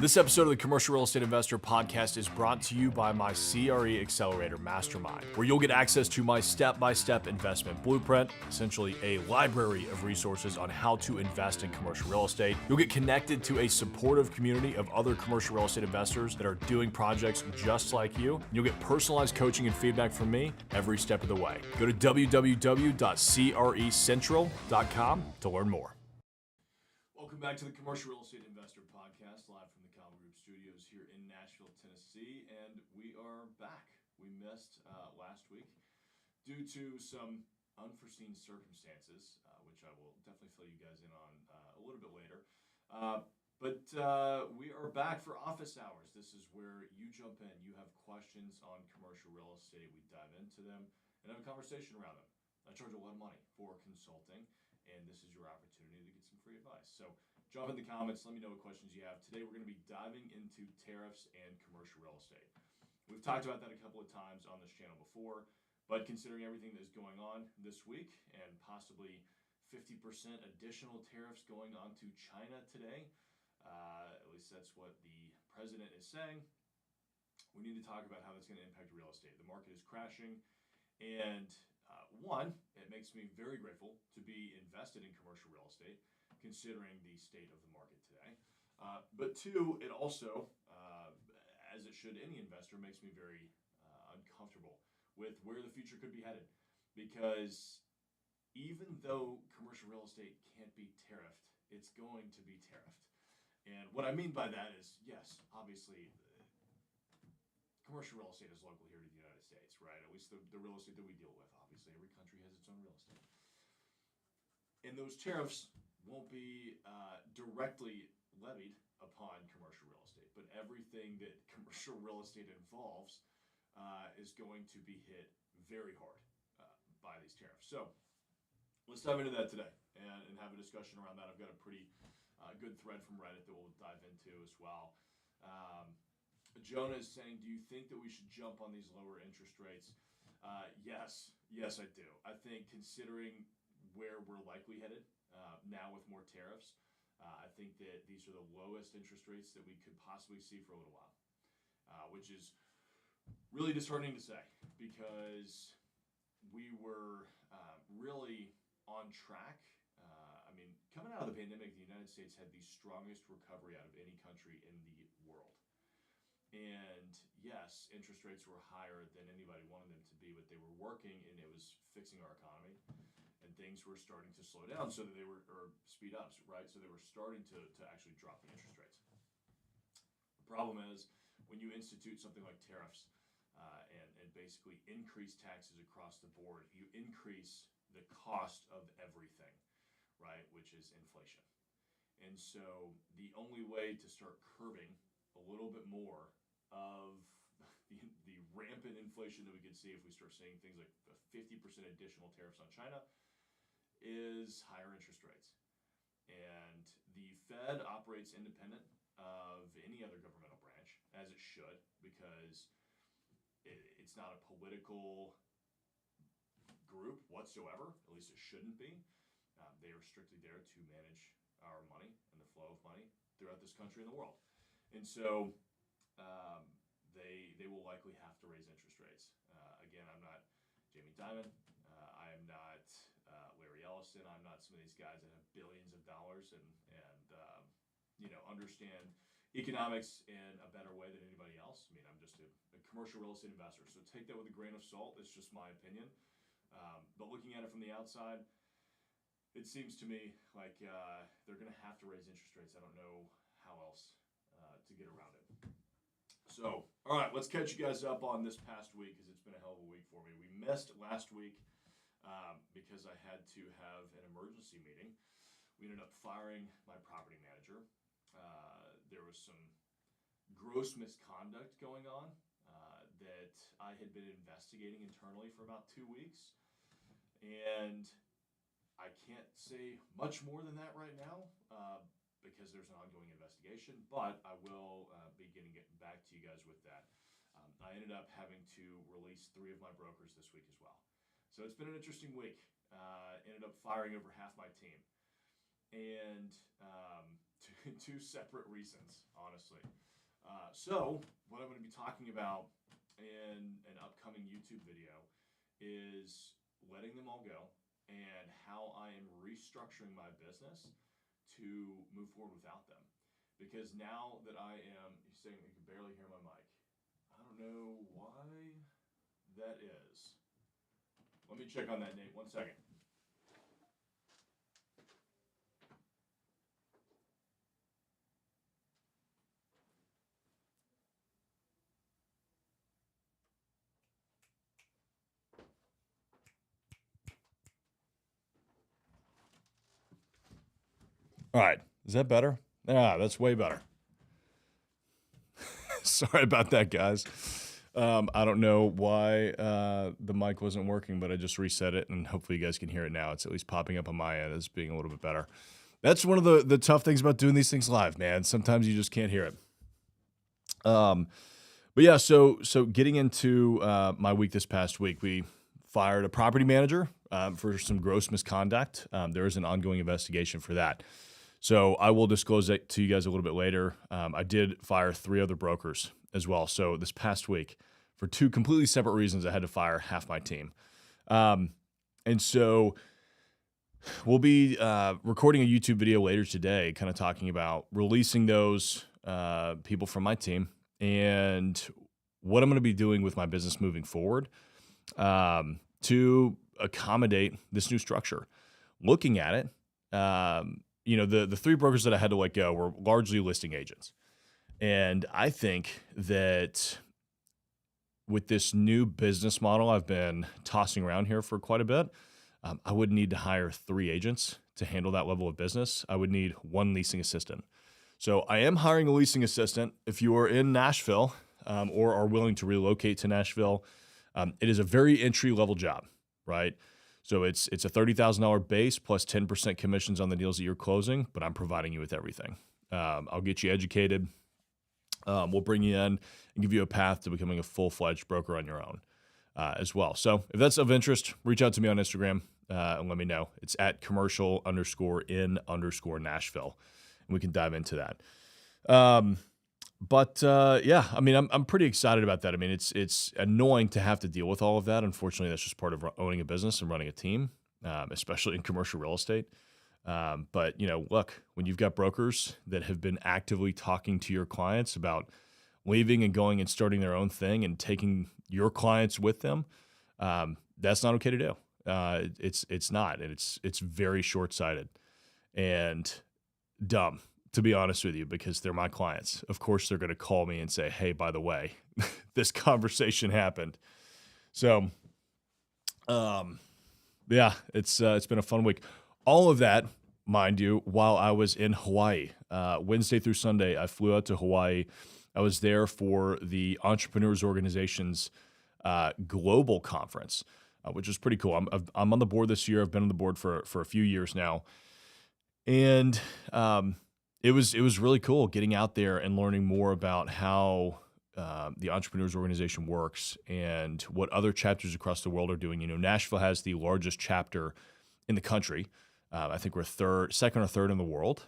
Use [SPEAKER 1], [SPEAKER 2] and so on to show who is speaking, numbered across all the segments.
[SPEAKER 1] This episode of the Commercial Real Estate Investor Podcast is brought to you by my CRE Accelerator Mastermind, where you'll get access to my step-by-step investment blueprint, essentially a library of resources on how to invest in commercial real estate. You'll get connected to a supportive community of other commercial real estate investors that are doing projects just like you. You'll get personalized coaching and feedback from me every step of the way. Go to www.crecentral.com to learn more. Welcome back to the Commercial Real Estate Investor Podcast, live from the Cauble Group studios here in Nashville, Tennessee, and we are back. We missed last week due to some unforeseen circumstances, which I will definitely fill you guys in on a little bit later. But we are back for office hours. This is where you jump in. You have questions on commercial real estate. We dive into them and have a conversation around them. I charge a lot of money for consulting, and this is your opportunity to get some free advice. So drop in the comments, let me know what questions you have. Today we're going to be diving into tariffs and commercial real estate. We've talked about that a couple of times on this channel before, but considering everything that is going on this week and possibly 50% additional tariffs going on to China today, at least that's what the president is saying, we need to talk about how that's going to impact real estate. The market is crashing, and one, it makes me very grateful to be invested in commercial real estate, considering the state of the market today. But two, it also, as it should any investor, makes me very uncomfortable with where the future could be headed. Because even though commercial real estate can't be tariffed, it's going to be tariffed. And what I mean by that is, yes, obviously, commercial real estate is local here to the United States, right? At least the real estate that we deal with. Obviously, every country has its own real estate. And those tariffs won't be directly levied upon commercial real estate, but everything that commercial real estate involves is going to be hit very hard by these tariffs. So let's dive into that today and have a discussion around that. I've got a pretty good thread from Reddit that we'll dive into as well. Jonah is saying, do you think that we should jump on these lower interest rates? Yes, I do. I think considering where we're likely headed now with more tariffs, I think that these are the lowest interest rates that we could possibly see for a little while, which is really disheartening to say because we were really on track. I mean, coming out of the pandemic, the United States had the strongest recovery out of any country in the world. And yes, interest rates were higher than anybody wanted them to be, but they were working and it was fixing our economy. And things were starting to slow down so that they were, or speed up, right? So they were starting to actually drop the interest rates. The problem is when you institute something like tariffs and basically increase taxes across the board, you increase the cost of everything, right? Which is inflation. And so the only way to start curbing a little bit more of the rampant inflation that we could see if we start seeing things like 50% additional tariffs on China is higher interest rates. And the Fed operates independent of any other governmental branch, as it should, because it's not a political group whatsoever, at least it shouldn't be. They are strictly there to manage our money and the flow of money throughout this country and the world. And so they will likely have to raise interest rates. Again, I'm not Jamie Dimon. I am not Larry Ellison. I'm not some of these guys that have billions of dollars and understand economics in a better way than anybody else. I mean, I'm just a commercial real estate investor. So take that with a grain of salt. It's just my opinion. But looking at it from the outside, it seems to me like they're going to have to raise interest rates. I don't know how else to get around it. So, all right, let's catch you guys up on this past week because it's been a hell of a week for me. We missed last week because I had to have an emergency meeting. We ended up firing my property manager. There was some gross misconduct going on that I had been investigating internally for about 2 weeks. And I can't say much more than that right now because there's an ongoing investigation, but I will be getting back to you guys with that. I ended up having to release 3 of my brokers this week as well. So it's been an interesting week. Ended up firing over half my team. And two separate reasons, honestly. So what I'm going to be talking about in an upcoming YouTube video is letting them all go and how I am restructuring my business to move forward without them. Because now that I am, he's saying you can barely hear my mic. I don't know why that is. Let me check on that, Nate. 1 second. All right. Is that better? Yeah, that's way better. Sorry about that, guys. I don't know why the mic wasn't working, but I just reset it, and hopefully you guys can hear it now. It's at least popping up on my end as being a little bit better. That's one of the tough things about doing these things live, man. Sometimes you just can't hear it. But yeah, so getting into my week this past week, we fired a property manager for some gross misconduct. There is an ongoing investigation for that. So I will disclose that to you guys a little bit later. I did fire 3 other brokers as well. So this past week, for 2 completely separate reasons, I had to fire half my team. And so we'll be recording a YouTube video later today, kind of talking about releasing those people from my team and what I'm going to be doing with my business moving forward to accommodate this new structure. Looking at it, the 3 brokers that I had to let go were largely listing agents. And I think that with this new business model I've been tossing around here for quite a bit, I would need to hire 3 agents to handle that level of business. I would need 1 leasing assistant. So I am hiring a leasing assistant. If you are in Nashville or are willing to relocate to Nashville, it is a very entry-level job, right? So it's a $30,000 base plus 10% commissions on the deals that you're closing, but I'm providing you with everything. I'll get you educated. We'll bring you in and give you a path to becoming a full-fledged broker on your own as well. So if that's of interest, reach out to me on Instagram and let me know. It's at commercial_in_Nashville, and we can dive into that. Yeah, I mean, I'm pretty excited about that. I mean, it's annoying to have to deal with all of that. Unfortunately, that's just part of owning a business and running a team, especially in commercial real estate. But look, when you've got brokers that have been actively talking to your clients about leaving and going and starting their own thing and taking your clients with them, that's not okay to do. It's not, and it's very short-sighted and dumb, to be honest with you, because they're my clients. Of course, they're going to call me and say, hey, by the way, this conversation happened. So, yeah, it's been a fun week. All of that, mind you, while I was in Hawaii. Wednesday through Sunday, I flew out to Hawaii. I was there for the Entrepreneurs Organization's global conference, which was pretty cool. I'm on the board this year. I've been on the board for a few years now. And it was really cool getting out there and learning more about how the Entrepreneurs Organization works and what other chapters across the world are doing. Nashville has the largest chapter in the country. I think we're second or third in the world,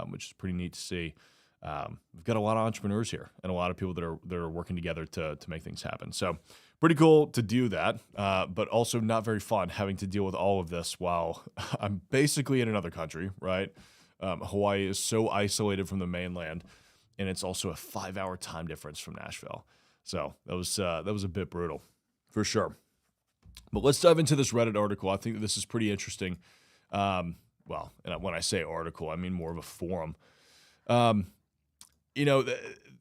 [SPEAKER 1] which is pretty neat to see. We've got a lot of entrepreneurs here and a lot of people that are working together to make things happen. So pretty cool to do that, but also not very fun having to deal with all of this while I'm basically in another country, right? Hawaii is so isolated from the mainland, and it's also a 5-hour time difference from Nashville. So that was a bit brutal, for sure. But let's dive into this Reddit article. I think that this is pretty interesting. And when I say article, I mean more of a forum.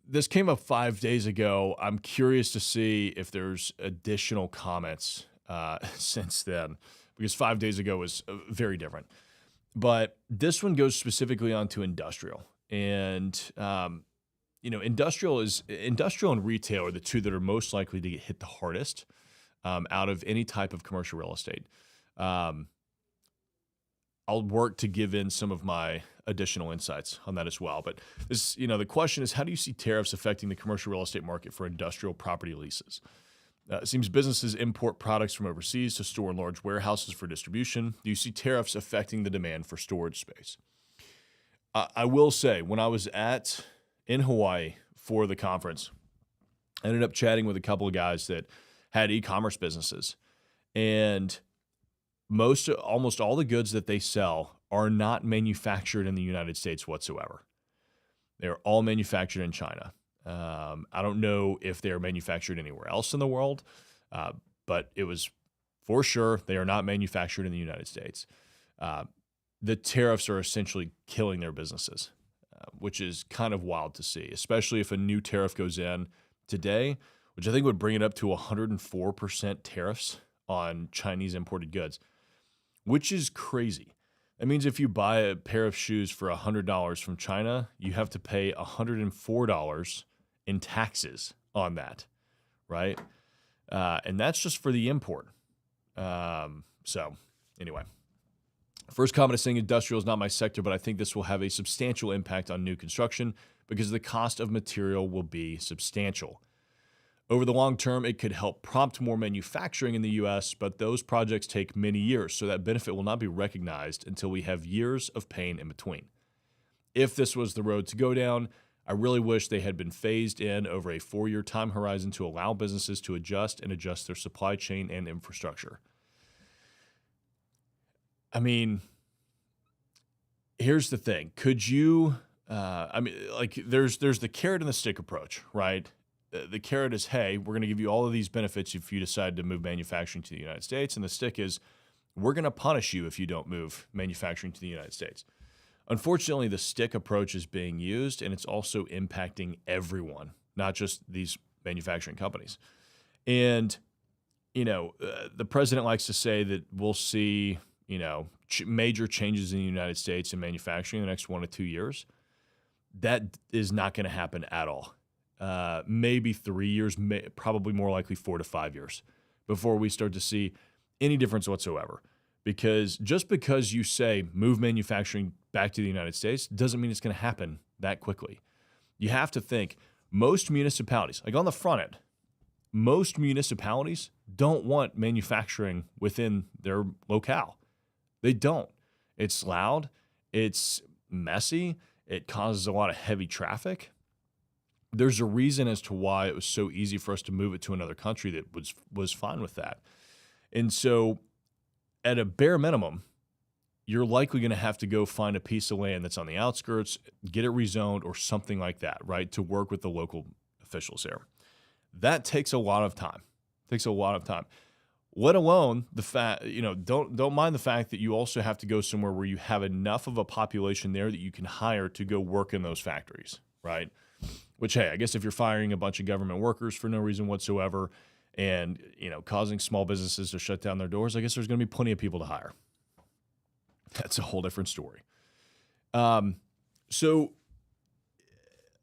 [SPEAKER 1] This came up 5 days ago. I'm curious to see if there's additional comments since then, because 5 days ago was very different. But this one goes specifically onto industrial, and industrial and retail are the 2 that are most likely to get hit the hardest out of any type of commercial real estate. I'll work to give in some of my additional insights on that as well. But this, the question is, how do you see tariffs affecting the commercial real estate market for industrial property leases? It seems businesses import products from overseas to store in large warehouses for distribution. Do you see tariffs affecting the demand for storage space?
[SPEAKER 2] I will say, when I was in Hawaii for the conference, I ended up chatting with a couple of guys that had e-commerce businesses, and almost all the goods that they sell are not manufactured in the United States whatsoever. They're all manufactured in China. I don't know if they're manufactured anywhere else in the world, but it was for sure they are not manufactured in the United States. The tariffs are essentially killing their businesses, which is kind of wild to see, especially if a new tariff goes in today, which I think would bring it up to 104% tariffs on Chinese imported goods, which is crazy. That means if you buy a pair of shoes for $100 from China, you have to pay $104 in taxes on that, right? And that's just for the import. So anyway, first comment is saying industrial is not my sector, but I think this will have a substantial impact on new construction because the cost of material will be substantial. Over the long term, it could help prompt more manufacturing in the U.S., but those projects take many years, so that benefit will not be recognized until we have years of pain in between. If this was the road to go down, I really wish they had been phased in over a 4-year time horizon to allow businesses to adjust their supply chain and infrastructure. I mean, here's the thing. Could you, there's the carrot and the stick approach, right? The carrot is, hey, we're going to give you all of these benefits if you decide to move manufacturing to the United States. And the stick is, we're going to punish you if you don't move manufacturing to the United States. Unfortunately, the stick approach is being used, and it's also impacting everyone, not just these manufacturing companies. And, the president likes to say that we'll see, major changes in the United States in manufacturing in the next 1 to 2 years. That is not going to happen at all. Maybe 3 years, probably more likely 4 to 5 years before we start to see any difference whatsoever. Because just because you say move manufacturing back to the United States doesn't mean it's going to happen that quickly. You have to think most municipalities, like on the front end, most municipalities don't want manufacturing within their locale. They don't. It's loud. It's messy. It causes a lot of heavy traffic. There's a reason as to why it was so easy for us to move it to another country that was fine with that. And so at a bare minimum, you're likely going to have to go find a piece of land that's on the outskirts, get it rezoned or something like that, right, to work with the local officials there. That takes a lot of time. Let alone the fact, don't mind the fact that you also have to go somewhere where you have enough of a population there that you can hire to go work in those factories, right? Which, hey, I guess if you're firing a bunch of government workers for no reason whatsoever and, causing small businesses to shut down their doors, I guess there's going to be plenty of people to hire. That's a whole different story. So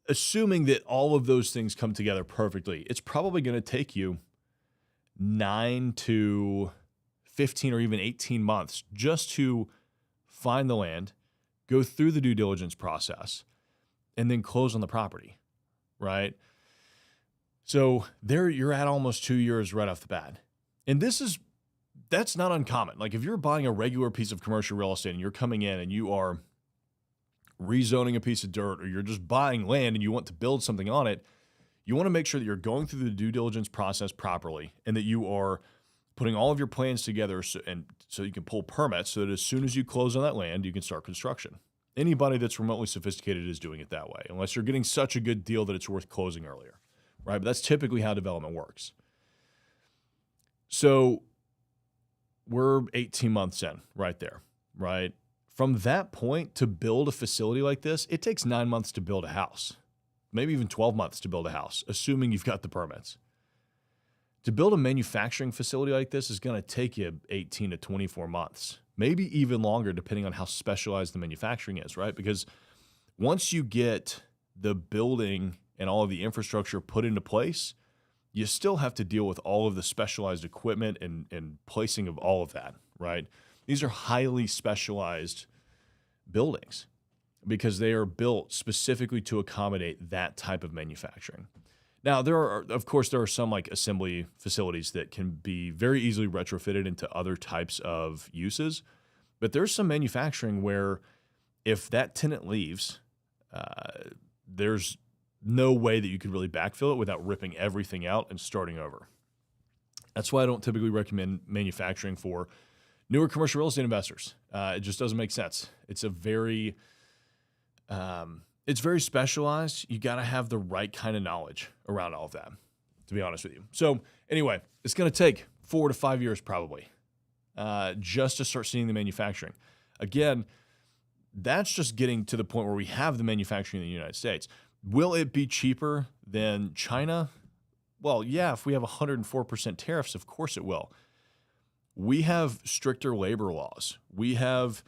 [SPEAKER 2] assuming that all of those things come together perfectly, it's probably going to take you 9 to 15 or even 18 months just to find the land, go through the due diligence process, and then close on the property, right? So there you're at almost 2 years right off the bat. And that's not uncommon. Like if you're buying a regular piece of commercial real estate and you're coming in and you are rezoning a piece of dirt or you're just buying land and you want to build something on it, you want to make sure that you're going through the due diligence process properly and that you are putting all of your plans together so you can pull permits so that as soon as you close on that land, you can start construction. Anybody that's remotely sophisticated is doing it that way, unless you're getting such a good deal that it's worth closing earlier, right? But that's typically how development works. So we're 18 months in right there, right? From that point to build a facility like this, it takes 9 months to build a house, maybe even 12 months to build a house, assuming you've got the permits. To build a manufacturing facility like this is going to take you 18 to 24 months, maybe even longer, depending on how specialized the manufacturing is, right? Because once you get the building and all of the infrastructure put into place, you still have to deal with all of the specialized equipment and placing of all of that, right? These are highly specialized buildings because they are built specifically to accommodate that type of manufacturing. Now, there are some like assembly facilities that can be very easily retrofitted into other types of uses, but there's some manufacturing where if that tenant leaves, there's no way that you could really backfill it without ripping everything out and starting over. That's why I don't typically recommend manufacturing for newer commercial real estate investors. It just doesn't make sense. It's very specialized. You got to have the right kind of knowledge around all of that, to be honest with you. So anyway, it's going to take 4 to 5 years probably just to start seeing the manufacturing. Again, that's just getting to the point where we have the manufacturing in the United States. Will it be cheaper than China? Well, yeah, if we have 104% tariffs, of course it will. We have stricter labor laws. We have,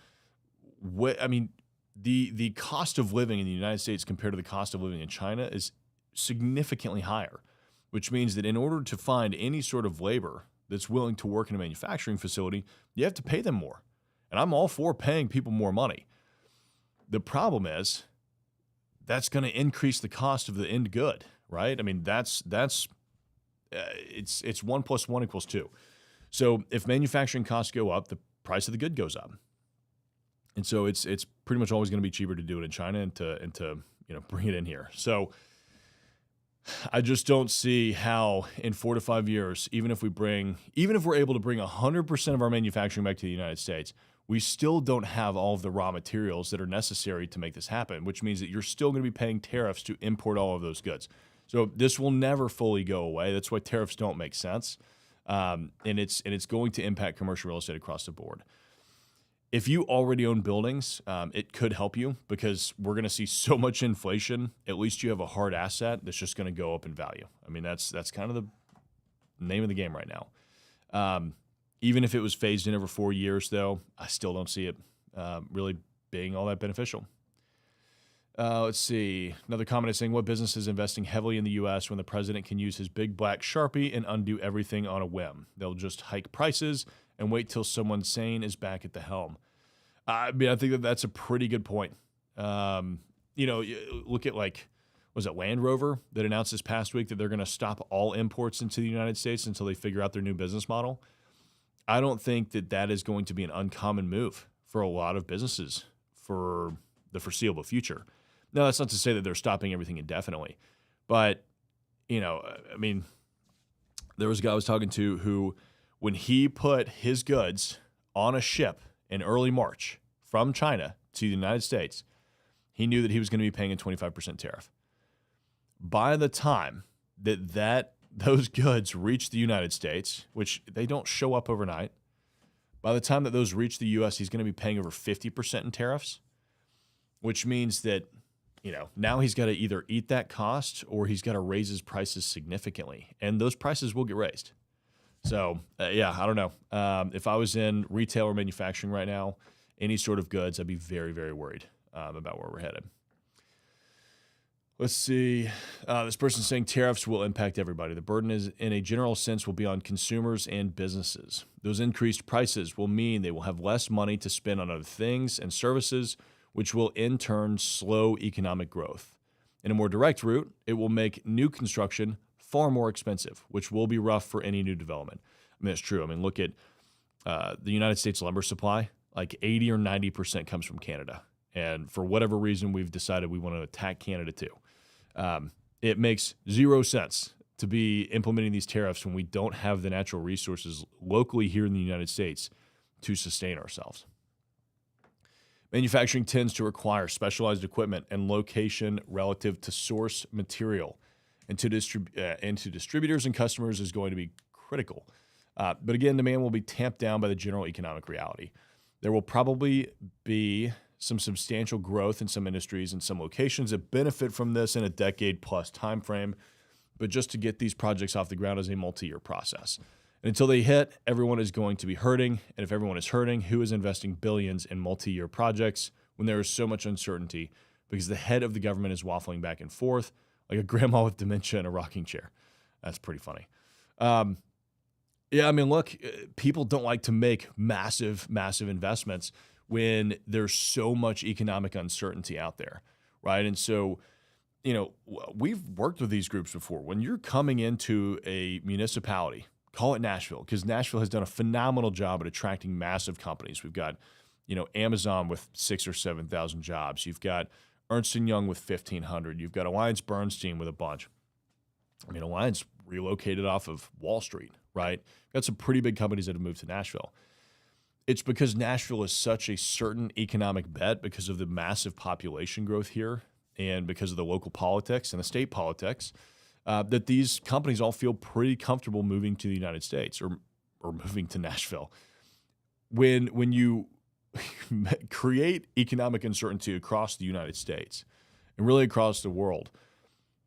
[SPEAKER 2] the cost of living in the United States compared to the cost of living in China is significantly higher, which means that in order to find any sort of labor that's willing to work in a manufacturing facility, you have to pay them more. And I'm all for paying people more money. The problem is that's going to increase the cost of the end good, right? I mean, it's 1 + 1 = 2. So if manufacturing costs go up, the price of the good goes up. And so it's pretty much always going to be cheaper to do it in China and to bring it in here. So I just don't see how in 4 to 5 years, even if we're able to bring 100% of our manufacturing back to the United States, we still don't have all of the raw materials that are necessary to make this happen, which means that you're still going to be paying tariffs to import all of those goods. So this will never fully go away. That's why tariffs don't make sense. And it's going to impact commercial real estate across the board. If you already own buildings, it could help you because we're going to see so much inflation. At least you have a hard asset that's just going to go up in value. I mean, that's kind of the name of the game right now. Even if it was phased in over 4 years, though, I still don't see it really being all that beneficial. Let's see. Another comment is saying, what business is investing heavily in the U.S. when the president can use his big black Sharpie and undo everything on a whim? They'll just hike prices and wait till someone sane is back at the helm. I think that's a pretty good point. Look at was it Land Rover that announced this past week that they're going to stop all imports into the United States until they figure out their new business model? I don't think that is going to be an uncommon move for a lot of businesses for the foreseeable future. Now, that's not to say that they're stopping everything indefinitely, but, there was a guy I was talking to who, when he put his goods on a ship in early March from China to the United States, he knew that he was going to be paying a 25% tariff. By the time that those goods reach the United States, which they don't show up overnight, by the time that those reach the U.S., he's going to be paying over 50% in tariffs, which means that, now he's got to either eat that cost or he's got to raise his prices significantly, and those prices will get raised. So, I don't know. If I was in retail or manufacturing right now, any sort of goods, I'd be very, very worried about where we're headed. Let's see. This person's saying tariffs will impact everybody. The burden is, in a general sense, will be on consumers and businesses. Those increased prices will mean they will have less money to spend on other things and services, which will in turn slow economic growth. In a more direct route, it will make new construction far more expensive, which will be rough for any new development. It's true. Look at the United States lumber supply. Like 80 or 90% comes from Canada. And for whatever reason, we've decided we want to attack Canada too. It makes zero sense to be implementing these tariffs when we don't have the natural resources locally here in the United States to sustain ourselves. Manufacturing tends to require specialized equipment and location relative to source material, and to distributors and customers is going to be critical. But again, demand will be tamped down by the general economic reality. There will probably be some substantial growth in some industries and some locations that benefit from this in a decade-plus time frame, but just to get these projects off the ground is a multi-year process. And until they hit, everyone is going to be hurting, and if everyone is hurting, who is investing billions in multi-year projects when there is so much uncertainty because the head of the government is waffling back and forth like a grandma with dementia in a rocking chair? That's pretty funny. Look, people don't like to make massive investments when there's so much economic uncertainty out there, right? And so, we've worked with these groups before. When you're coming into a municipality, call it Nashville, because Nashville has done a phenomenal job at attracting massive companies. We've got Amazon with 6,000 or 7,000 jobs. You've got Ernst & Young with 1,500. You've got Alliance Bernstein with a bunch. I mean, Alliance relocated off of Wall Street, right? Got some pretty big companies that have moved to Nashville. It's because Nashville is such a certain economic bet because of the massive population growth here and because of the local politics and the state politics that these companies all feel pretty comfortable moving to the United States or moving to Nashville. When you create economic uncertainty across the United States and really across the world,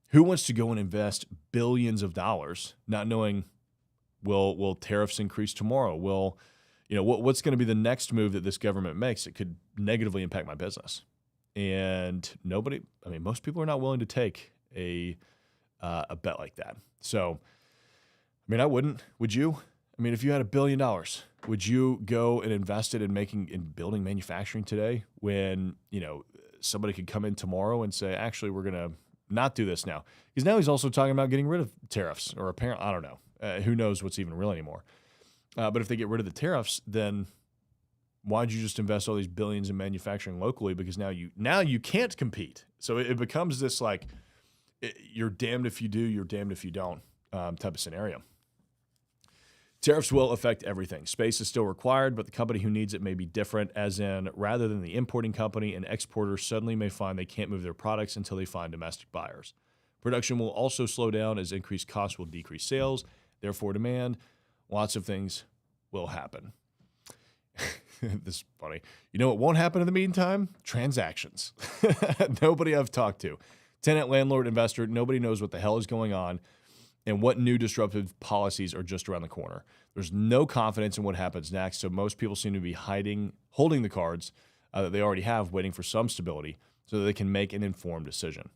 [SPEAKER 2] who wants to go and invest billions of dollars not knowing will tariffs increase tomorrow? What's going to be the next move that this government makes that could negatively impact my business? And most people are not willing to take a bet like that. So, I wouldn't. Would you? If you had $1 billion, would you go and invest it in building manufacturing today when, somebody could come in tomorrow and say, actually, we're going to not do this now? Because now he's also talking about getting rid of tariffs or apparently, I don't know. Who knows what's even real anymore. But if they get rid of the tariffs, then why'd you just invest all these billions in manufacturing locally? Because now you can't compete. So it becomes this you're damned if you do, you're damned if you don't type of scenario. Tariffs will affect everything. Space is still required, but the company who needs it may be different, as in rather than the importing company, an exporter suddenly may find they can't move their products until they find domestic buyers. Production will also slow down as increased costs will decrease sales, therefore demand. Lots of things will happen. This is funny. You know what won't happen in the meantime? Transactions. Nobody I've talked to. Tenant, landlord, investor, nobody knows what the hell is going on and what new disruptive policies are just around the corner. There's no confidence in what happens next, so most people seem to be holding the cards that they already have, waiting for some stability so that they can make an informed decision.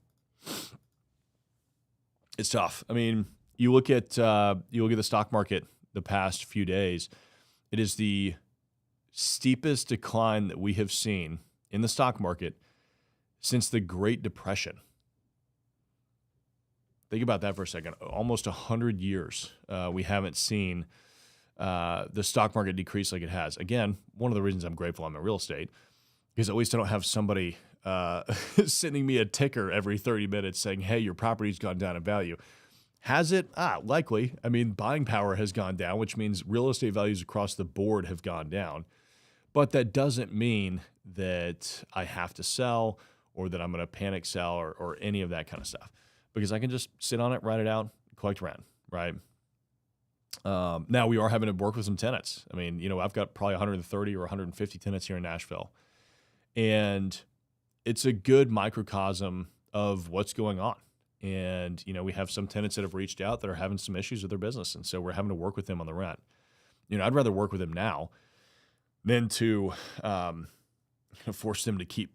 [SPEAKER 2] It's tough. You look at the stock market the past few days. It is the steepest decline that we have seen in the stock market since the Great Depression. Think about that for a second. Almost 100 years we haven't seen the stock market decrease like it has. Again, one of the reasons I'm grateful I'm in real estate, because at least I don't have somebody sending me a ticker every 30 minutes saying, hey, your property's gone down in value. Has it? Likely. Buying power has gone down, which means real estate values across the board have gone down. But that doesn't mean that I have to sell or that I'm going to panic sell or any of that kind of stuff, because I can just sit on it, write it out, collect rent, right? Now we are having to work with some tenants. I've got probably 130 or 150 tenants here in Nashville, and it's a good microcosm of what's going on. And, we have some tenants that have reached out that are having some issues with their business. And so we're having to work with them on the rent. I'd rather work with them now than to force them to keep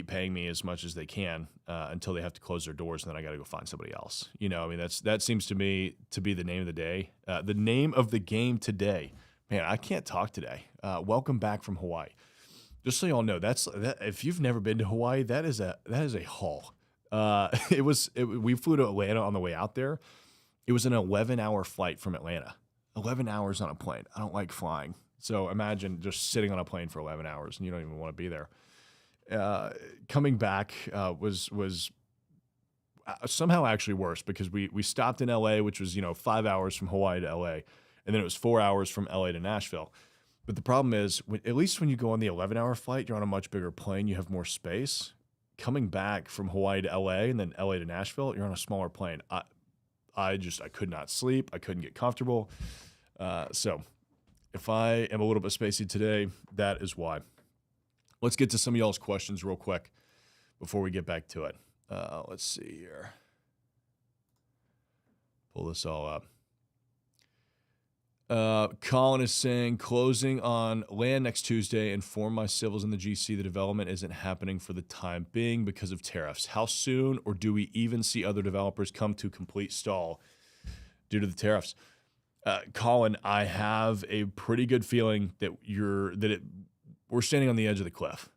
[SPEAKER 2] paying me as much as they can until they have to close their doors. And then I got to go find somebody else. That seems to me to be the name of the day, the name of the game today. Man, I can't talk today. Welcome back from Hawaii. Just so y'all know, if you've never been to Hawaii, that is a haul. We flew to Atlanta on the way out there. It was an 11-hour flight from Atlanta. 11 hours on a plane. I don't like flying. So imagine just sitting on a plane for 11 hours and you don't even want to be there. Coming back was somehow actually worse because we stopped in LA, which was, 5 hours from Hawaii to LA. And then it was 4 hours from LA to Nashville. But the problem is, at least when you go on the 11-hour flight, you're on a much bigger plane. You have more space. Coming back from Hawaii to LA and then LA to Nashville, you're on a smaller plane. I could not sleep. I couldn't get comfortable. So if I am a little bit spacey today, that is why. Let's get to some of y'all's questions real quick before we get back to it. Let's see here. Pull this all up. Colin is saying, closing on land next Tuesday. Inform my civils in the GC the development isn't happening for the time being because of tariffs. How soon, or do we even see other developers come to complete stall due to the tariffs? Colin, I have a pretty good feeling that we're standing on the edge of the cliff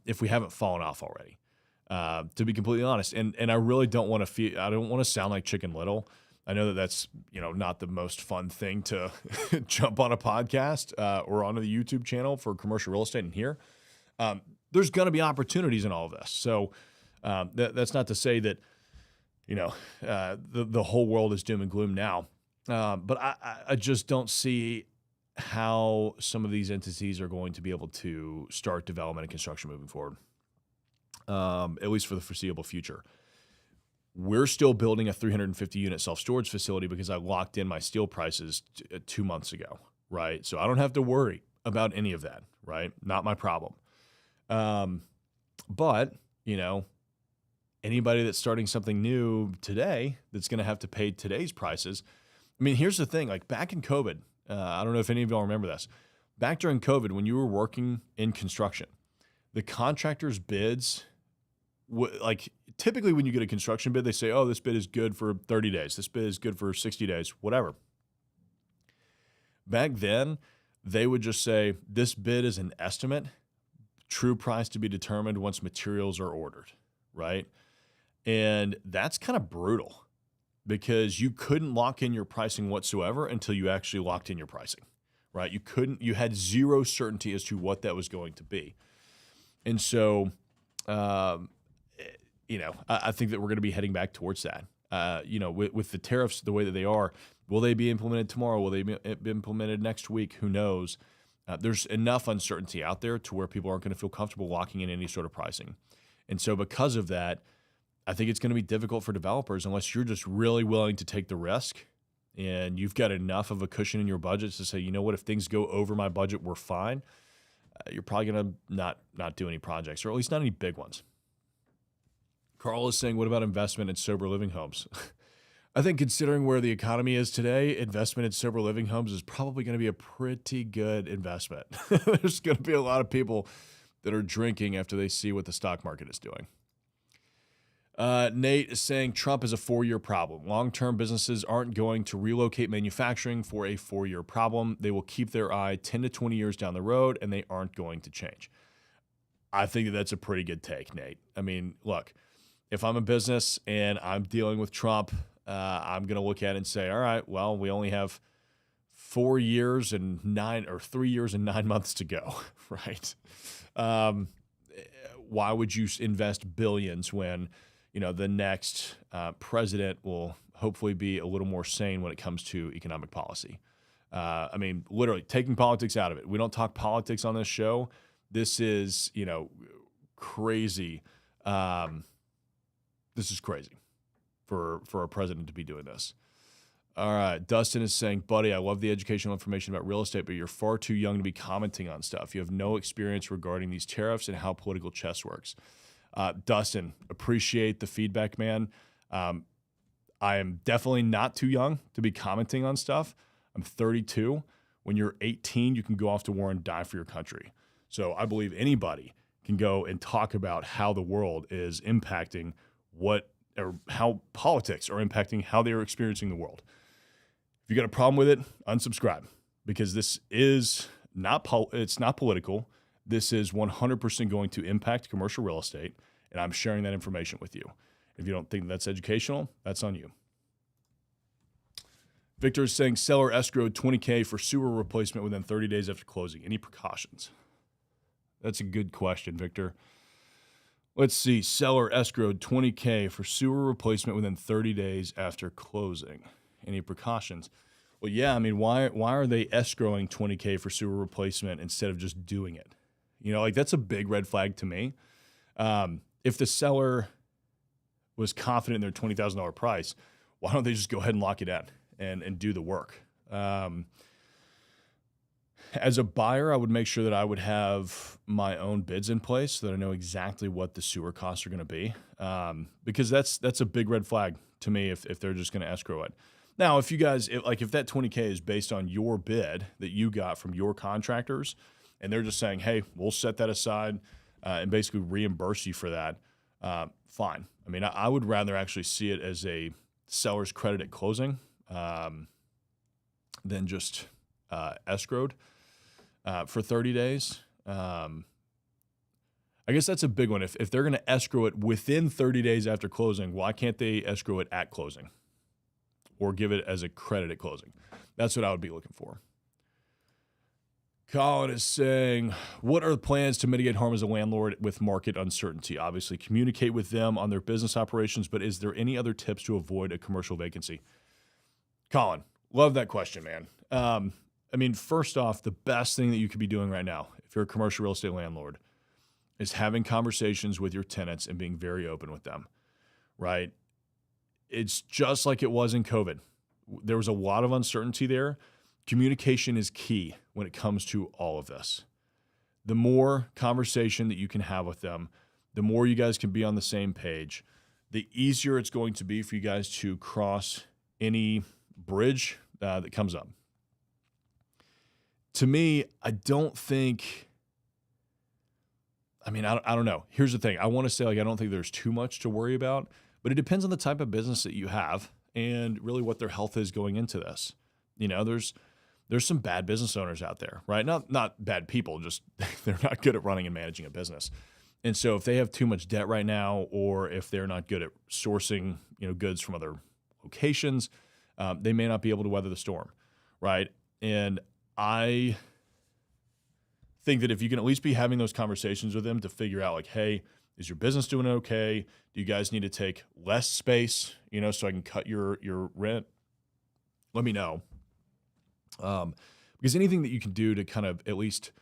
[SPEAKER 2] if we haven't fallen off already. To be completely honest, and I really don't want to sound like Chicken Little. I know that that's, not the most fun thing to jump on a podcast or onto the YouTube channel for commercial real estate and hear. There's going to be opportunities in all of this. So that's not to say that, the whole world is doom and gloom now. But I just don't see how some of these entities are going to be able to start development and construction moving forward, at least for the foreseeable future. We're still building a 350-unit self-storage facility because I locked in my steel prices 2 months ago, right? So I don't have to worry about any of that, right? Not my problem. But, anybody that's starting something new today that's going to have to pay today's prices. I mean, here's the thing. Like back in COVID, I don't know if any of y'all remember this. Back during COVID, when you were working in construction, the contractors' bids, typically when you get a construction bid, they say, oh, this bid is good for 30 days. This bid is good for 60 days, whatever. Back then, they would just say, this bid is an estimate, true price to be determined once materials are ordered, right? And that's kind of brutal because you couldn't lock in your pricing whatsoever until you actually locked in your pricing, right? You had zero certainty as to what that was going to be. And so, I think that we're going to be heading back towards that. With the tariffs the way that they are, will they be implemented tomorrow? Will they be implemented next week? Who knows? There's enough uncertainty out there to where people aren't going to feel comfortable locking in any sort of pricing. And so because of that, I think it's going to be difficult for developers unless you're just really willing to take the risk and you've got enough of a cushion in your budget to say, you know what, if things go over my budget, we're fine. You're probably going to not do any projects, or at least not any big ones. Carl is saying, what about investment in sober living homes? I think considering where the economy is today, investment in sober living homes is probably going to be a pretty good investment. There's going to be a lot of people that are drinking after they see what the stock market is doing. Nate is saying Trump is a 4-year problem. Long-term businesses aren't going to relocate manufacturing for a 4-year problem. They will keep their eye 10 to 20 years down the road, and they aren't going to change. I think that's a pretty good take, Nate. I mean, look, if I'm a business and I'm dealing with Trump, I'm going to look at it and say, all right, well, we only have 3 years and 9 months to go, right? Why would you invest billions when the next president will hopefully be a little more sane when it comes to economic policy? Literally taking politics out of it. We don't talk politics on this show. This is, crazy. This is crazy for a president to be doing this. All right. Dustin is saying, buddy, I love the educational information about real estate, but you're far too young to be commenting on stuff. You have no experience regarding these tariffs and how political chess works. Dustin, appreciate the feedback, man. I am definitely not too young to be commenting on stuff. I'm 32. When you're 18, you can go off to war and die for your country. So I believe anybody can go and talk about how the world is impacting how politics are impacting how they are experiencing the world. If you got a problem with it, unsubscribe, because this is it's not political. This is 100% going to impact commercial real estate, and I'm sharing that information with you. If you don't think that's educational, that's on you. Victor is saying seller escrowed $20K for sewer replacement within 30 days after closing. Any precautions? That's a good question, Victor. Let's see. Seller escrowed $20K for sewer replacement within 30 days after closing. Any precautions? Well, yeah. I mean, why are they escrowing $20K for sewer replacement instead of just doing it? That's a big red flag to me. If the seller was confident in their $20,000 price, why don't they just go ahead and lock it in and do the work? As a buyer, I would make sure that I would have my own bids in place so that I know exactly what the sewer costs are going to be, because that's a big red flag to me if they're just going to escrow it. Now, if that $20K is based on your bid that you got from your contractors, and they're just saying, hey, we'll set that aside and basically reimburse you for that, fine. I mean, I would rather actually see it as a seller's credit at closing than just escrowed for 30 days. I guess that's a big one. If they're going to escrow it within 30 days after closing, why can't they escrow it at closing? or give it as a credit at closing. That's what I would be looking for. Colin is saying, what are the plans to mitigate harm as a landlord with market uncertainty? Obviously, communicate with them on their business operations, but is there any other tips to avoid a commercial vacancy? Colin, love that question, man. I mean, first off, the best thing that you could be doing right now, if you're a commercial real estate landlord, is having conversations with your tenants and being very open with them, right? It's just like it was in COVID. There was a lot of uncertainty there. Communication is key when it comes to all of this. The more conversation that you can have with them, the more you guys can be on the same page, the easier it's going to be for you guys to cross any bridge that comes up. To me, I don't know. Here's the thing. I want to say, I don't think there's too much to worry about, but it depends on the type of business that you have and really what their health is going into this. There's some bad business owners out there, right? Not bad people, just they're not good at running and managing a business. And so if they have too much debt right now, or if they're not good at sourcing, goods from other locations, they may not be able to weather the storm, right? And I think that if you can at least be having those conversations with them to figure out, like, hey, is your business doing okay? Do you guys need to take less space, so I can cut your rent? Let me know. Because anything that you can do to kind of at least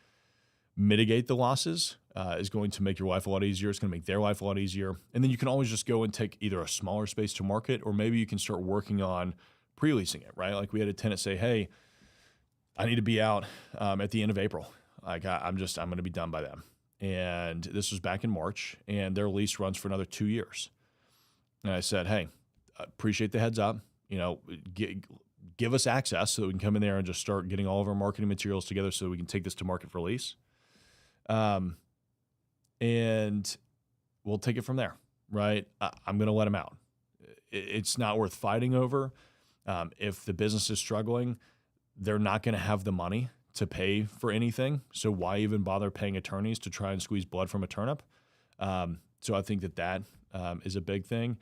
[SPEAKER 2] mitigate the losses is going to make your life a lot easier. It's going to make their life a lot easier. And then you can always just go and take either a smaller space to market, or maybe you can start working on pre-leasing it, right? Like we had a tenant say, hey, I need to be out at the end of April. Like I'm going to be done by then. And this was back in March, and their lease runs for another 2 years. And I said, hey, appreciate the heads up. Give us access so that we can come in there and just start getting all of our marketing materials together so we can take this to market for lease. And we'll take it from there, right? I'm going to let them out. It's not worth fighting over. If the business is struggling, they're not going to have the money to pay for anything. So why even bother paying attorneys to try and squeeze blood from a turnip? So I think that is a big thing.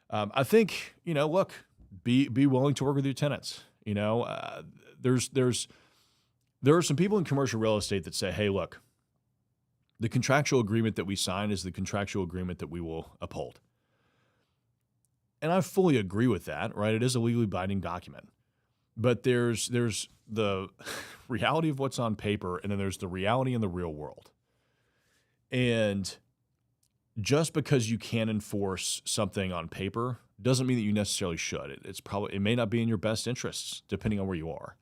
[SPEAKER 2] I think, look, be willing to work with your tenants. There are some people in commercial real estate that say, hey, look, the contractual agreement that we sign is the contractual agreement that we will uphold. And I fully agree with that, right? It is a legally binding document. But there's the reality of what's on paper, and then there's the reality in the real world. And just because you can enforce something on paper doesn't mean that you necessarily should. It may not be in your best interests, depending on where you are.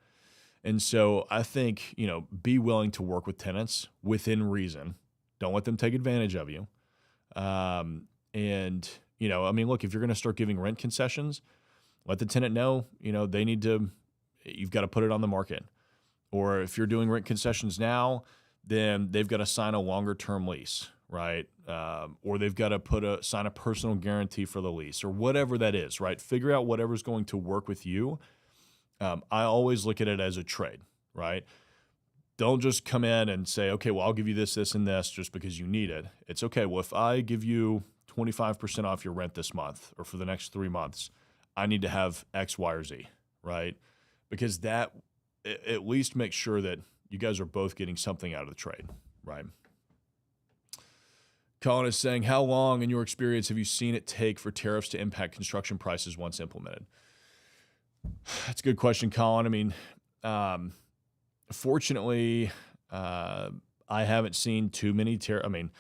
[SPEAKER 2] And so I think, be willing to work with tenants within reason. Don't let them take advantage of you. Look, if you're going to start giving rent concessions, let the tenant know, you've got to put it on the market. Or if you're doing rent concessions now, then they've got to sign a longer term lease, right? Or they've got to sign a personal guarantee for the lease, or whatever that is, right? Figure out whatever's going to work with you. I always look at it as a trade, right? Don't just come in and say, okay, well, I'll give you this, this, and this just because you need it. It's okay. Well, if I give you 25% off your rent this month or for the next 3 months, I need to have X, Y, or Z, right? Because that at least makes sure that you guys are both getting something out of the trade, right? Colin is saying, how long, in your experience, have you seen it take for tariffs to impact construction prices once implemented? That's a good question, Colin. Fortunately, I haven't seen too many tariffs.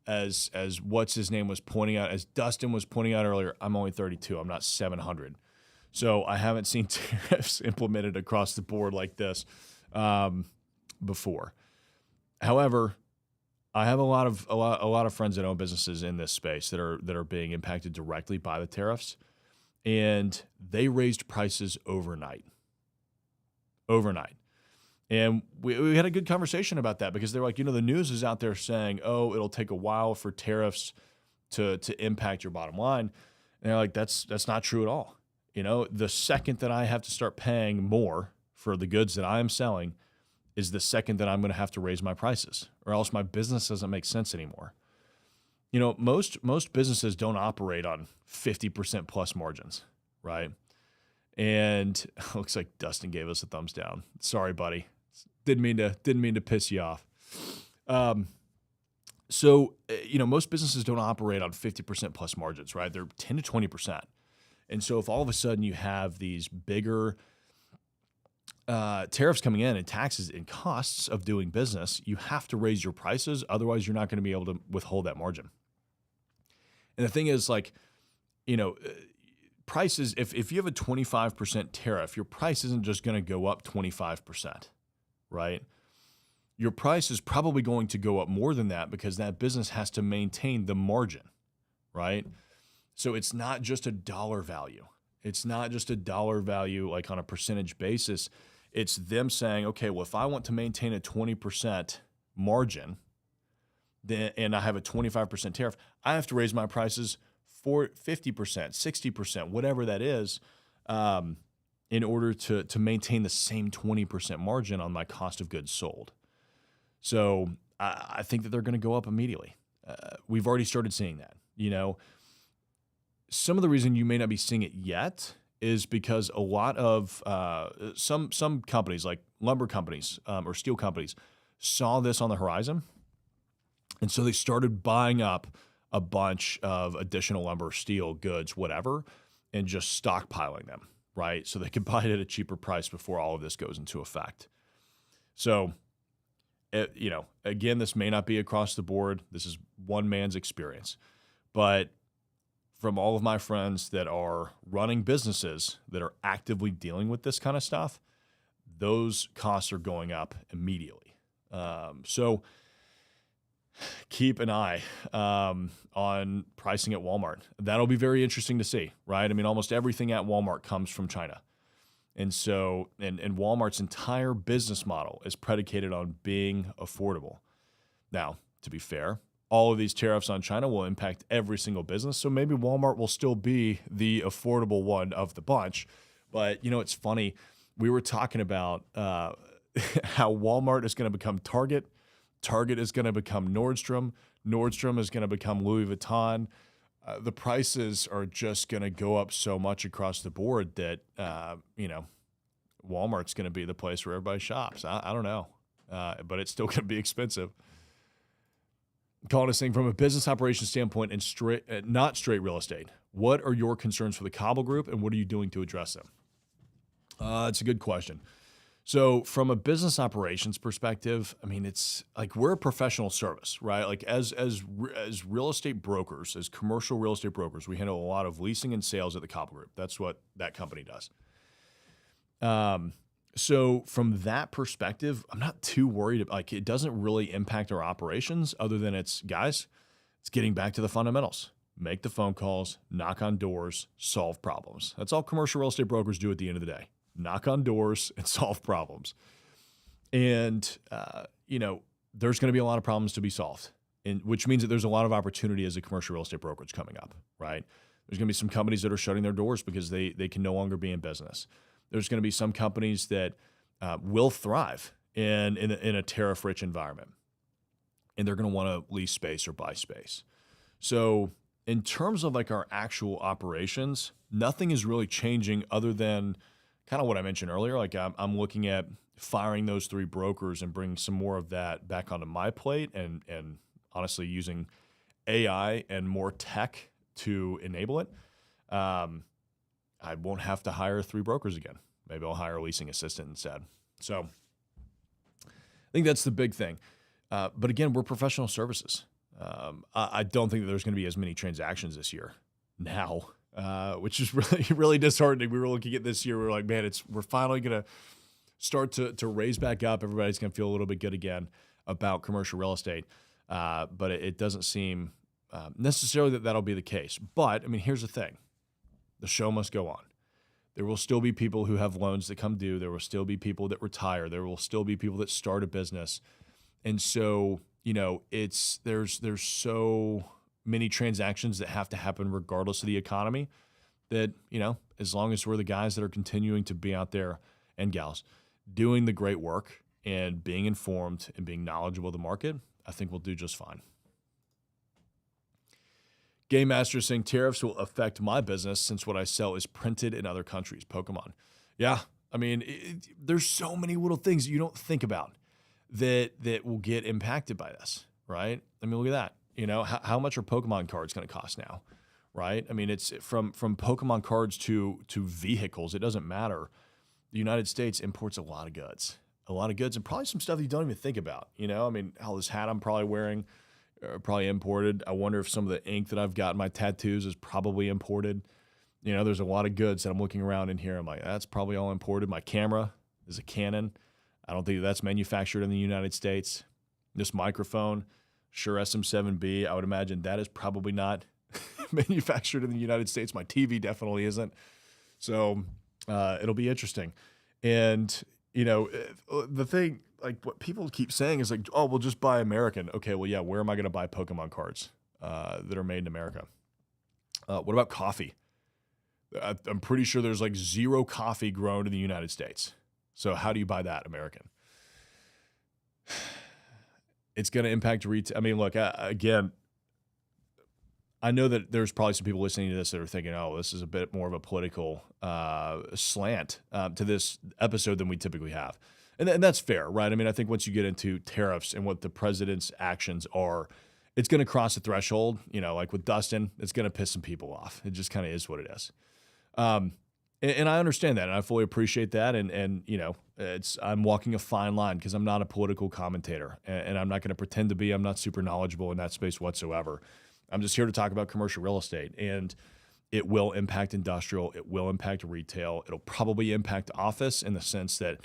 [SPEAKER 2] As what's his name was pointing out, as Dustin was pointing out earlier, I'm only 32. I'm not 700. So I haven't seen tariffs implemented across the board like this before. However, I have a lot of friends that own businesses in this space that are being impacted directly by the tariffs, and they raised prices overnight. And we had a good conversation about that because they're like, the news is out there saying, oh, it'll take a while for tariffs to impact your bottom line. And they're like, that's not true at all. The second that I have to start paying more for the goods that I am selling is the second that I'm going to have to raise my prices, or else my business doesn't make sense anymore. Most businesses don't operate on 50% plus margins, right? And looks like Dustin gave us a thumbs down. Sorry, buddy. Didn't mean to piss you off. So, most businesses don't operate on 50% plus margins, right? They're 10 to 20%. And so if all of a sudden you have these bigger tariffs coming in and taxes and costs of doing business, you have to raise your prices. Otherwise, you're not going to be able to withhold that margin. And the thing is, prices, if you have a 25% tariff, your price isn't just going to go up 25%, right? Your price is probably going to go up more than that because that business has to maintain the margin, right? So it's not just a dollar value. It's not just a dollar value like on a percentage basis. It's them saying, okay, well, if I want to maintain a 20% margin and I have a 25% tariff, I have to raise my prices for 50%, 60%, whatever that is, in order to maintain the same 20% margin on my cost of goods sold. So I think that they're going to go up immediately. We've already started seeing that. Some of the reason you may not be seeing it yet is because a lot of some companies, like lumber companies or steel companies, saw this on the horizon, and so they started buying up a bunch of additional lumber, steel, goods, whatever, and just stockpiling them, right? So they could buy it at a cheaper price before all of this goes into effect. So, again, this may not be across the board. This is one man's experience. But from all of my friends that are running businesses that are actively dealing with this kind of stuff, those costs are going up immediately. So keep an eye on pricing at Walmart. That'll be very interesting to see, right? I mean, almost everything at Walmart comes from China. And so, and Walmart's entire business model is predicated on being affordable. Now, to be fair, all of these tariffs on China will impact every single business. So maybe Walmart will still be the affordable one of the bunch. But, it's funny. We were talking about how Walmart is going to become Target. Target is going to become Nordstrom. Nordstrom is going to become Louis Vuitton. The prices are just going to go up so much across the board that, Walmart's going to be the place where everybody shops. I don't know, but it's still going to be expensive. Calling us saying from a business operation standpoint and not straight real estate, what are your concerns for the Cauble Group and what are you doing to address them? It's a good question. So from a business operations perspective, I mean, it's like we're a professional service, right? Like as real estate brokers, as commercial real estate brokers, we handle a lot of leasing and sales at the Cauble Group. That's what that company does. So from that perspective, I'm not too worried. Like it doesn't really impact our operations other than it's getting back to the fundamentals. Make the phone calls, knock on doors, solve problems. That's all commercial real estate brokers do at the end of the day. Knock on doors and solve problems. And, there's going to be a lot of problems to be solved, which means that there's a lot of opportunity as a commercial real estate brokerage coming up, right? There's going to be some companies that are shutting their doors because they can no longer be in business. There's going to be some companies that will thrive in a tariff-rich environment, and they're going to want to lease space or buy space. So in terms of like our actual operations, nothing is really changing other than kind of what I mentioned earlier. Like I'm looking at firing those 3 brokers and bringing some more of that back onto my plate and honestly using AI and more tech to enable it. I won't have to hire 3 brokers again. Maybe I'll hire a leasing assistant instead. So I think that's the big thing. But again, we're professional services. I don't think that there's going to be as many transactions this year now. Which is really, really disheartening. We were looking at this year. We were like, man, we're finally going to start to raise back up. Everybody's going to feel a little bit good again about commercial real estate. But it doesn't seem necessarily that that'll be the case. But, I mean, here's the thing. The show must go on. There will still be people who have loans that come due. There will still be people that retire. There will still be people that start a business. And so, there's so many transactions that have to happen regardless of the economy that, as long as we're the guys that are continuing to be out there and gals doing the great work and being informed and being knowledgeable of the market, I think we'll do just fine. Game Master is saying tariffs will affect my business since what I sell is printed in other countries. Pokemon. Yeah. I mean, there's so many little things you don't think about that will get impacted by this, right? I mean, look at that. You know, how much are Pokemon cards going to cost now, right? I mean, it's from Pokemon cards to vehicles. It doesn't matter. The United States imports a lot of goods, and probably some stuff you don't even think about. You know, I mean, hell, this hat I'm probably wearing, probably imported. I wonder if some of the ink that I've got in my tattoos is probably imported. You know, there's a lot of goods that I'm looking around in here. I'm like, that's probably all imported. My camera is a Canon. I don't think that's manufactured in the United States. This microphone, Shure SM7B, I would imagine that is probably not manufactured in the United States. My TV definitely isn't. So it'll be interesting. And, you know, the thing, like what people keep saying is like, oh, we'll just buy American. Okay, well, yeah, where am I going to buy Pokemon cards that are made in America? What about coffee? I'm pretty sure there's like zero coffee grown in the United States. So how do you buy that American? It's going to impact retail. I mean, look, again, I know that there's probably some people listening to this that are thinking, oh, this is a bit more of a political slant to this episode than we typically have. And that's fair, right? I mean, I think once you get into tariffs and what the president's actions are, it's going to cross a threshold. You know, like with Dustin, it's going to piss some people off. It just kind of is what it is. And I understand that, and I fully appreciate that. And you know, I'm walking a fine line because I'm not a political commentator, and I'm not going to pretend to be. I'm not super knowledgeable in that space whatsoever. I'm just here to talk about commercial real estate, and it will impact industrial. It will impact retail. It'll probably impact office in the sense that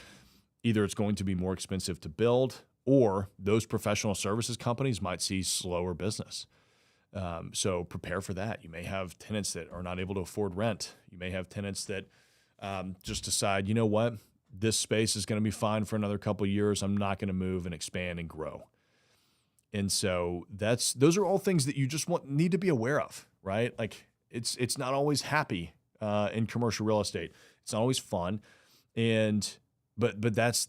[SPEAKER 2] either it's going to be more expensive to build, or those professional services companies might see slower business. So prepare for that. You may have tenants that are not able to afford rent. You may have tenants that just decide, you know what, this space is going to be fine for another couple of years. I'm not going to move and expand and grow. And so those are all things that you just need to be aware of, right? Like it's not always happy in commercial real estate. It's not always fun, but that's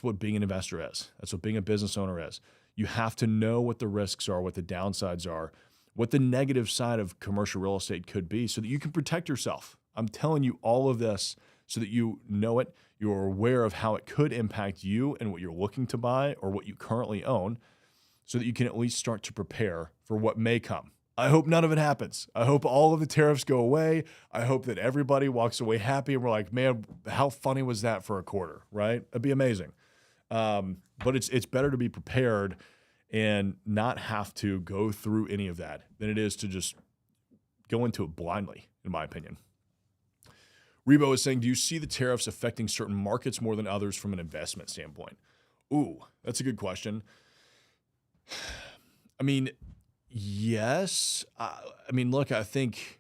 [SPEAKER 2] what being an investor is. That's what being a business owner is. You have to know what the risks are, what the downsides are, what the negative side of commercial real estate could be so that you can protect yourself. I'm telling you all of this so that you know it, you're aware of how it could impact you and what you're looking to buy or what you currently own so that you can at least start to prepare for what may come. I hope none of it happens. I hope all of the tariffs go away. I hope that everybody walks away happy and we're like, man, how funny was that for a quarter, right? It'd be amazing. But it's better to be prepared and not have to go through any of that than it is to just go into it blindly, in my opinion. Rebo is saying, do you see the tariffs affecting certain markets more than others from an investment standpoint? Ooh, that's a good question. I mean, yes. I mean, look, I think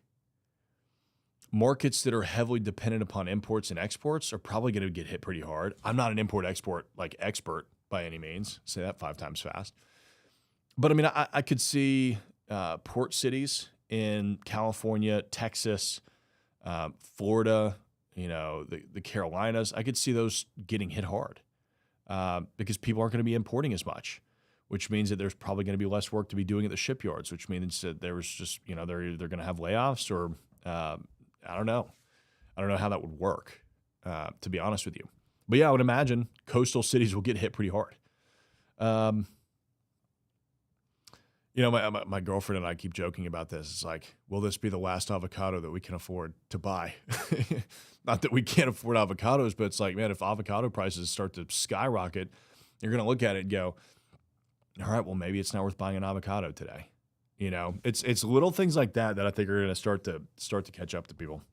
[SPEAKER 2] markets that are heavily dependent upon imports and exports are probably going to get hit pretty hard. I'm not an import-export expert by any means. Say that 5 times fast. But I mean, I could see port cities in California, Texas, Florida, you know, the Carolinas. I could see those getting hit hard because people aren't going to be importing as much, which means that there's probably going to be less work to be doing at the shipyards, which means that there was just, you know, they're either going to have layoffs or I don't know. I don't know how that would work, to be honest with you. But yeah, I would imagine coastal cities will get hit pretty hard. You know, my girlfriend and I keep joking about this. It's like, will this be the last avocado that we can afford to buy? Not that we can't afford avocados, but it's like, man, if avocado prices start to skyrocket, you're going to look at it and go, all right, well, maybe it's not worth buying an avocado today. You know, it's little things like that I think are going to start to catch up to people.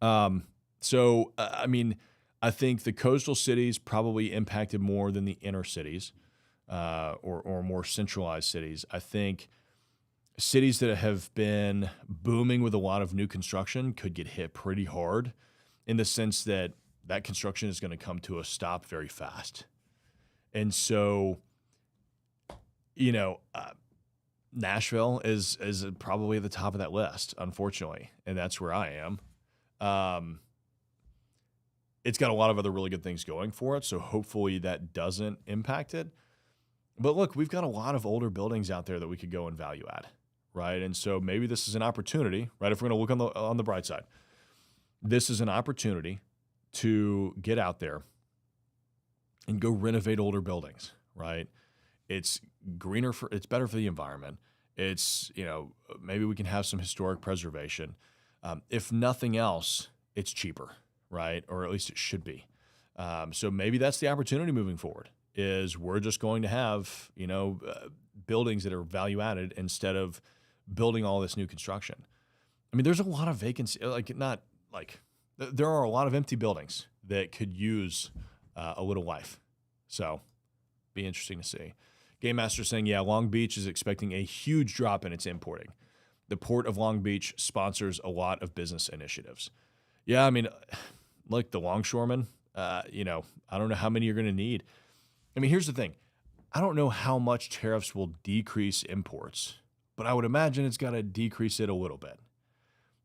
[SPEAKER 2] So, I mean, I think the coastal cities probably impacted more than the inner cities. Or more centralized cities. I think cities that have been booming with a lot of new construction could get hit pretty hard in the sense that construction is going to come to a stop very fast. And so, you know, Nashville is probably at the top of that list, unfortunately, and that's where I am. It's got a lot of other really good things going for it, so hopefully that doesn't impact it. But look, we've got a lot of older buildings out there that we could go and value add, right? And so maybe this is an opportunity, right? If we're going to look on the bright side, this is an opportunity to get out there and go renovate older buildings, right? It's greener it's better for the environment. It's, maybe we can have some historic preservation. If nothing else, it's cheaper, right? Or at least it should be. So maybe that's the opportunity moving forward is we're just going to have, buildings that are value added instead of building all this new construction. I mean, there's a lot of vacancy, there are a lot of empty buildings that could use a little life. So be interesting to see. Game Master saying, yeah, Long Beach is expecting a huge drop in its importing. The Port of Long Beach sponsors a lot of business initiatives. Yeah, I mean, like the longshoremen, I don't know how many you're going to need. I mean, here's the thing. I don't know how much tariffs will decrease imports, but I would imagine it's got to decrease it a little bit.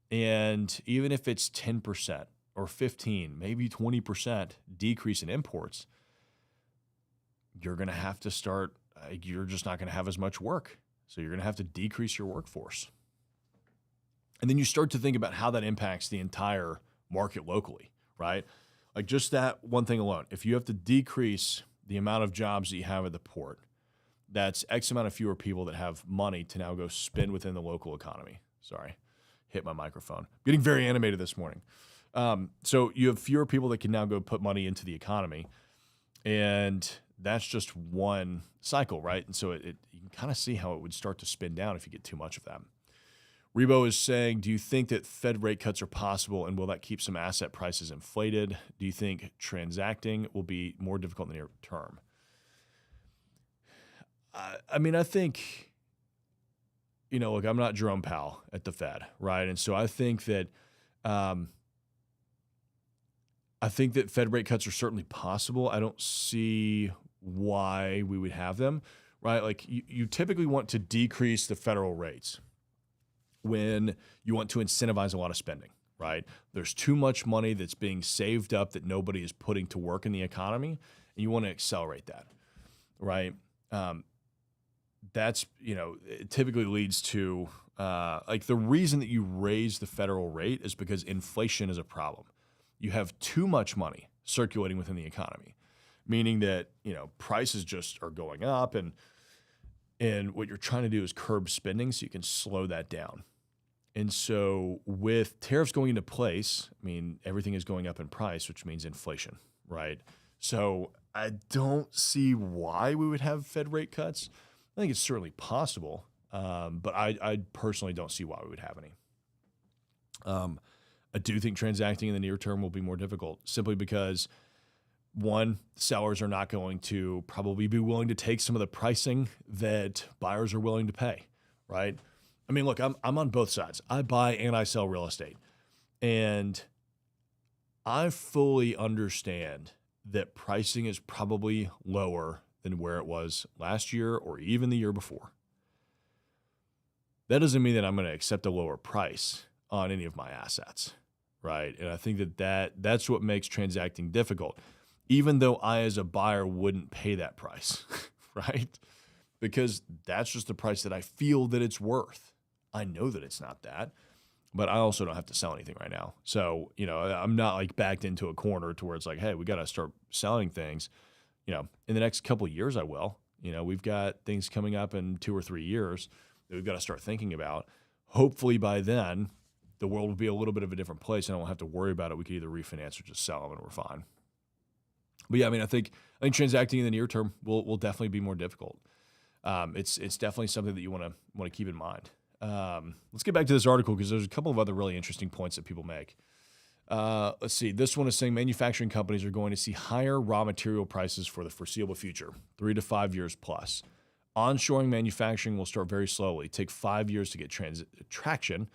[SPEAKER 2] And even if it's 10% or 15, maybe 20% decrease in imports, you're going to have to start, you're just not going to have as much work. So you're going to have to decrease your workforce. And then you start to think about how that impacts the entire market locally, right? Like just that one thing alone. If you have to decrease the amount of jobs that you have at the port, that's X amount of fewer people that have money to now go spend within the local economy. Sorry, hit my microphone. Getting very animated this morning. So you have fewer people that can now go put money into the economy. And that's just one cycle, right? And so you can kind of see how it would start to spin down if you get too much of that. Rebo is saying, do you think that Fed rate cuts are possible, and will that keep some asset prices inflated? Do you think transacting will be more difficult in the near term? I think, look, I'm not Jerome Powell at the Fed, right? And so I think that Fed rate cuts are certainly possible. I don't see why we would have them, right? Like you typically want to decrease the federal rates when you want to incentivize a lot of spending, right? There's too much money that's being saved up that nobody is putting to work in the economy, and you want to accelerate that, right? That's, it typically leads to, the reason that you raise the federal rate is because inflation is a problem. You have too much money circulating within the economy, meaning that, prices just are going up, and what you're trying to do is curb spending so you can slow that down. And so with tariffs going into place, I mean, everything is going up in price, which means inflation, right? So I don't see why we would have Fed rate cuts. I think it's certainly possible, but I personally don't see why we would have any. I do think transacting in the near term will be more difficult simply because, one, sellers are not going to probably be willing to take some of the pricing that buyers are willing to pay, right? I mean, look, I'm on both sides. I buy and I sell real estate. And I fully understand that pricing is probably lower than where it was last year or even the year before. That doesn't mean that I'm going to accept a lower price on any of my assets, right? And I think that's what makes transacting difficult, even though I as a buyer wouldn't pay that price, right? Because that's just the price that I feel that it's worth. I know that it's not that, but I also don't have to sell anything right now. So, I'm not like backed into a corner to where it's like, hey, we got to start selling things. In the next couple of years, I will. We've got things coming up in 2 or 3 years that we've got to start thinking about. Hopefully by then, the world will be a little bit of a different place and I won't have to worry about it. We could either refinance or just sell them and we're fine. But yeah, I think transacting in the near term will definitely be more difficult. It's definitely something that you want to keep in mind. Let's get back to this article because there's a couple of other really interesting points that people make. Let's see. This one is saying manufacturing companies are going to see higher raw material prices for the foreseeable future, 3 to 5 years plus. Onshoring manufacturing will start very slowly, take 5 years to get traction,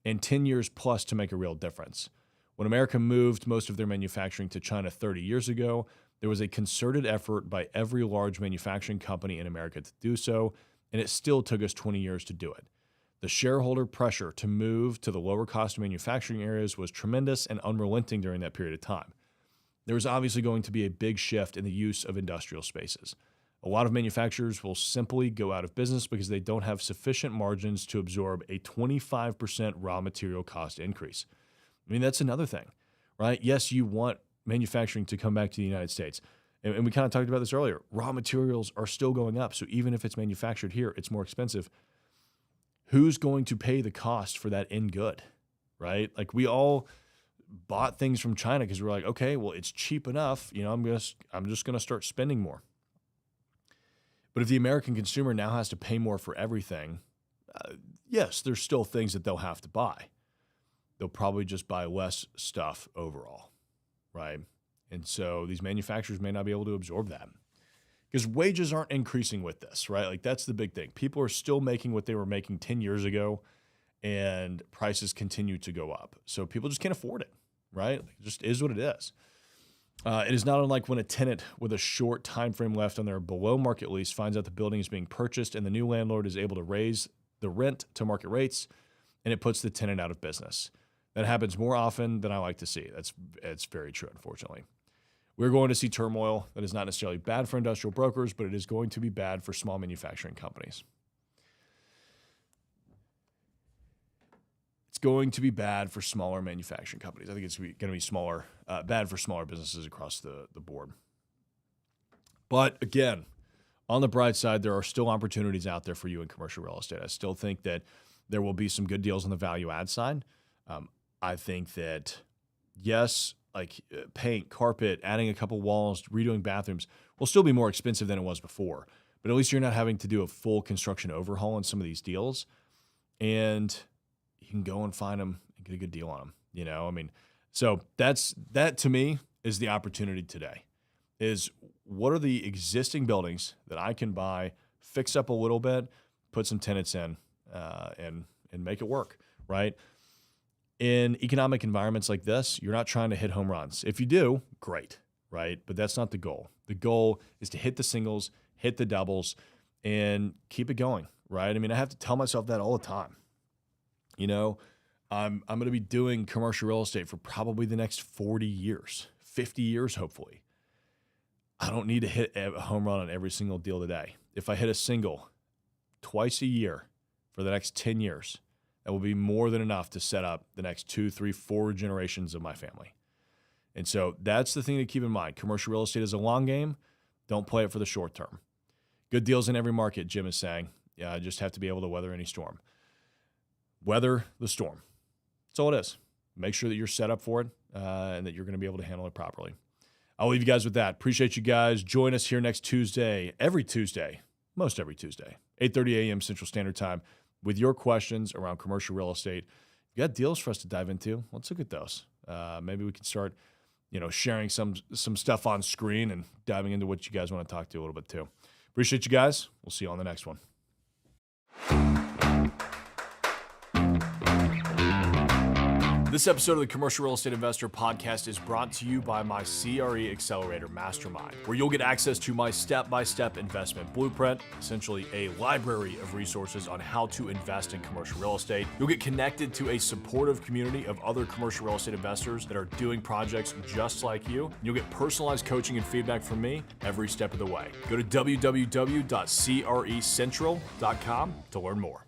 [SPEAKER 2] and 10 years plus to make a real difference. When America moved most of their manufacturing to China 30 years ago, there was a concerted effort by every large manufacturing company in America to do so, and it still took us 20 years to do it. The shareholder pressure to move to the lower cost manufacturing areas was tremendous and unrelenting during that period of time. There was obviously going to be a big shift in the use of industrial spaces. A lot of manufacturers will simply go out of business because they don't have sufficient margins to absorb a 25% raw material cost increase. I mean, that's another thing, right? Yes, you want manufacturing to come back to the United States. And we kind of talked about this earlier. Raw materials are still going up. So even if it's manufactured here, it's more expensive. Who's going to pay the cost for that end good, right? Like we all bought things from China because we're like, okay, well, it's cheap enough. I'm just going to start spending more. But if the American consumer now has to pay more for everything, yes, there's still things that they'll have to buy. They'll probably just buy less stuff overall, right? And so these manufacturers may not be able to absorb that because wages aren't increasing with this, right? Like that's the big thing. People are still making what they were making 10 years ago and prices continue to go up. So people just can't afford it, right? It just is what it is. It is not unlike when a tenant with a short time frame left on their below market lease finds out the building is being purchased and the new landlord is able to raise the rent to market rates, and it puts the tenant out of business. That happens more often than I like to see. It's very true, unfortunately. We're going to see turmoil that is not necessarily bad for industrial brokers, but it is going to be bad for small manufacturing companies. Going to be bad for smaller manufacturing companies. I think it's going to be bad for smaller businesses across the board. But again, on the bright side, there are still opportunities out there for you in commercial real estate. I still think that there will be some good deals on the value add side. I think that, yes, like paint, carpet, adding a couple walls, redoing bathrooms will still be more expensive than it was before. But at least you're not having to do a full construction overhaul on some of these deals. And you can go and find them and get a good deal on them, so that to me is the opportunity today is what are the existing buildings that I can buy, fix up a little bit, put some tenants in, and make it work, right? In economic environments like this, you're not trying to hit home runs. If you do, great, right? But that's not the goal. The goal is to hit the singles, hit the doubles, and keep it going, right? I have to tell myself that all the time. I'm going to be doing commercial real estate for probably the next 40 years, 50 years, hopefully. I don't need to hit a home run on every single deal today. If I hit a single twice a year for the next 10 years, that will be more than enough to set up the next 2, 3, 4 generations of my family. And so that's the thing to keep in mind. Commercial real estate is a long game. Don't play it for the short term. Good deals in every market, Jim is saying. I just have to be able to weather any storm. Weather the storm. That's all it is. Make sure that you're set up for it and that you're going to be able to handle it properly. I'll leave you guys with that. Appreciate you guys. Join us here next Tuesday, most every Tuesday, 8:30 a.m. Central Standard Time with your questions around commercial real estate. If you got deals for us to dive into, let's look at those. Maybe we can start, sharing some stuff on screen and diving into what you guys want to talk to a little bit too. Appreciate you guys. We'll see you on the next one. This episode of the Commercial Real Estate Investor Podcast is brought to you by my CRE Accelerator Mastermind, where you'll get access to my step-by-step investment blueprint, essentially a library of resources on how to invest in commercial real estate. You'll get connected to a supportive community of other commercial real estate investors that are doing projects just like you. You'll get personalized coaching and feedback from me every step of the way. Go to www.crecentral.com to learn more.